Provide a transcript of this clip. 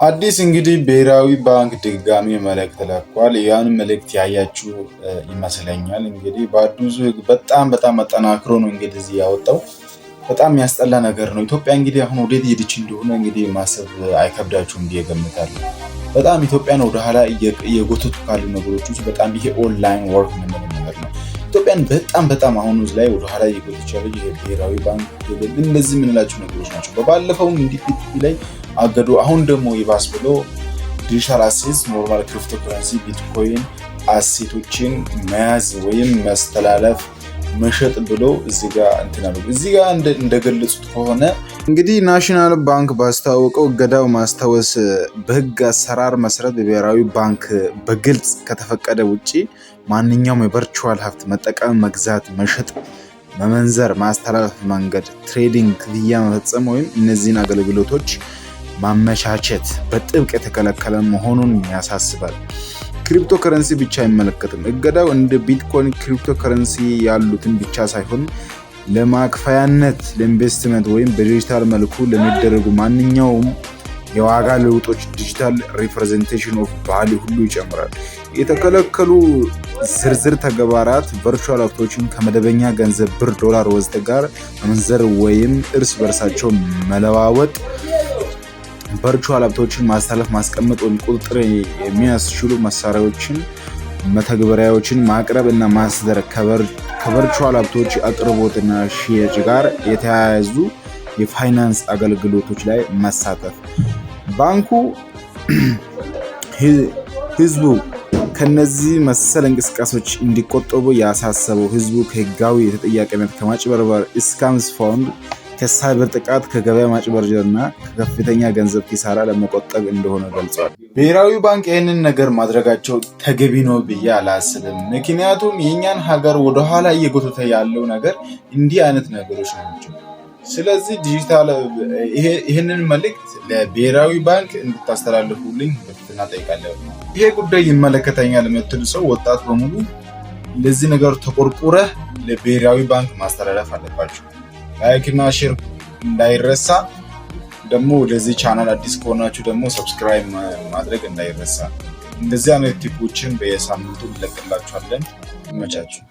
አዲስ እንግዲህ ብሔራዊ ባንክ ድጋሚ መልእክት ተለቋል። ያን መልእክት ያያችሁ ይመስለኛል። እንግዲህ በአዲሱ ሕግ በጣም አጠናክሮ ነው እንግዲህ እዚህ ያወጣው። በጣም የሚያስጠላ ነገር ነው። ኢትዮጵያ እንግዲህ አሁን ወዴት ሄደች እንደሆነ እንግዲህ ማሰብ አይከብዳችሁም ብዬ እገምታለሁ። በጣም ኢትዮጵያን ወደ ኋላ እየጎተቱ ካሉ ነገሮች ውስጥ በጣም ይሄ ኦንላይን ወርክ የምንለው ነገር ነው። ኢትዮጵያን በጣም አሁን ላይ ወደ ኋላ እየጎተች ያለው ይሄ ብሔራዊ ባንክ እንደዚህ የምንላቸው ነገሮች ናቸው። በባለፈውም እንዲህ ላይ አገዱ። አሁን ደግሞ ይባስ ብሎ ዲጂታል አሴትስ ኖርማል ክሪፕቶ ከረንሲ ቢትኮይን አሴቶችን መያዝ ወይም መስተላለፍ መሸጥ ብሎ እዚህ ጋር እንደገለጹት ከሆነ እንግዲህ ናሽናል ባንክ ባስታወቀው እገዳው ማስታወስ በህግ አሰራር መሰረት በብሔራዊ ባንክ በግልጽ ከተፈቀደ ውጪ ማንኛውም የቨርቹዋል ሀብት መጠቀም፣ መግዛት፣ መሸጥ፣ መመንዘር፣ ማስተላለፍ፣ መንገድ፣ ትሬዲንግ፣ ክፍያ መፈጸም ወይም እነዚህን አገልግሎቶች ማመቻቸት በጥብቅ የተከለከለ መሆኑን ያሳስባል። ክሪፕቶ ከረንሲ ብቻ አይመለከትም። እገዳው እንደ ቢትኮይን ክሪፕቶ ከረንሲ ያሉትን ብቻ ሳይሆን ለማክፈያነት፣ ለኢንቨስትመንት ወይም በዲጂታል መልኩ ለሚደረጉ ማንኛውም የዋጋ ለውጦች ዲጂታል ሪፕሬዘንቴሽን ኦፍ ቫልዩ ሁሉ ይጨምራል። የተከለከሉ ዝርዝር ተግባራት ቨርቹዋል ሀብቶችን ከመደበኛ ገንዘብ ብር፣ ዶላር ወዘተ ጋር መመንዘር ወይም እርስ በርሳቸው መለዋወጥ፣ ቨርቹዋል ሀብቶችን ማስተላለፍ፣ ማስቀመጥ ወይም ቁጥጥር የሚያስችሉ መሳሪያዎችን፣ መተግበሪያዎችን ማቅረብ እና ማስደረግ፣ ከቨርቹዋል ሀብቶች አቅርቦትና ሽያጭ ጋር የተያያዙ የፋይናንስ አገልግሎቶች ላይ መሳተፍ። ባንኩ ህዝቡ ከነዚህ መሰል እንቅስቃሴዎች እንዲቆጠቡ ያሳሰበው ህዝቡ ከህጋዊ የተጠያቂነት፣ ከማጭበርበር፣ ስካምስ ፋውንድ፣ ከሳይበር ጥቃት፣ ከገበያ ማጭበርበር እና ከከፍተኛ ገንዘብ ኪሳራ ለመቆጠብ እንደሆነ ገልጿል። ብሔራዊ ባንክ ይህንን ነገር ማድረጋቸው ተገቢ ነው ብዬ አላስብም። ምክንያቱም የእኛን ሀገር ወደኋላ እየጎተተ ያለው ነገር እንዲህ አይነት ነገሮች ናቸው። ስለዚህ ዲጂታል ይህንን መልእክት ለብሔራዊ ባንክ እንድታስተላልፉልኝ በትህትና ጠይቃለሁ። ይሄ ጉዳይ ይመለከተኛል የምትሉ ሰው ወጣት በሙሉ ለዚህ ነገር ተቆርቁረህ ለብሔራዊ ባንክ ማስተላለፍ አለባቸው። ላይክና ሼር እንዳይረሳ። ደግሞ ለዚህ ቻናል አዲስ ከሆናችሁ ደግሞ ሰብስክራይብ ማድረግ እንዳይረሳ። እንደዚህ አይነት ቲፖችን በየሳምንቱ እንለቅላችኋለን። ይመቻችሁ።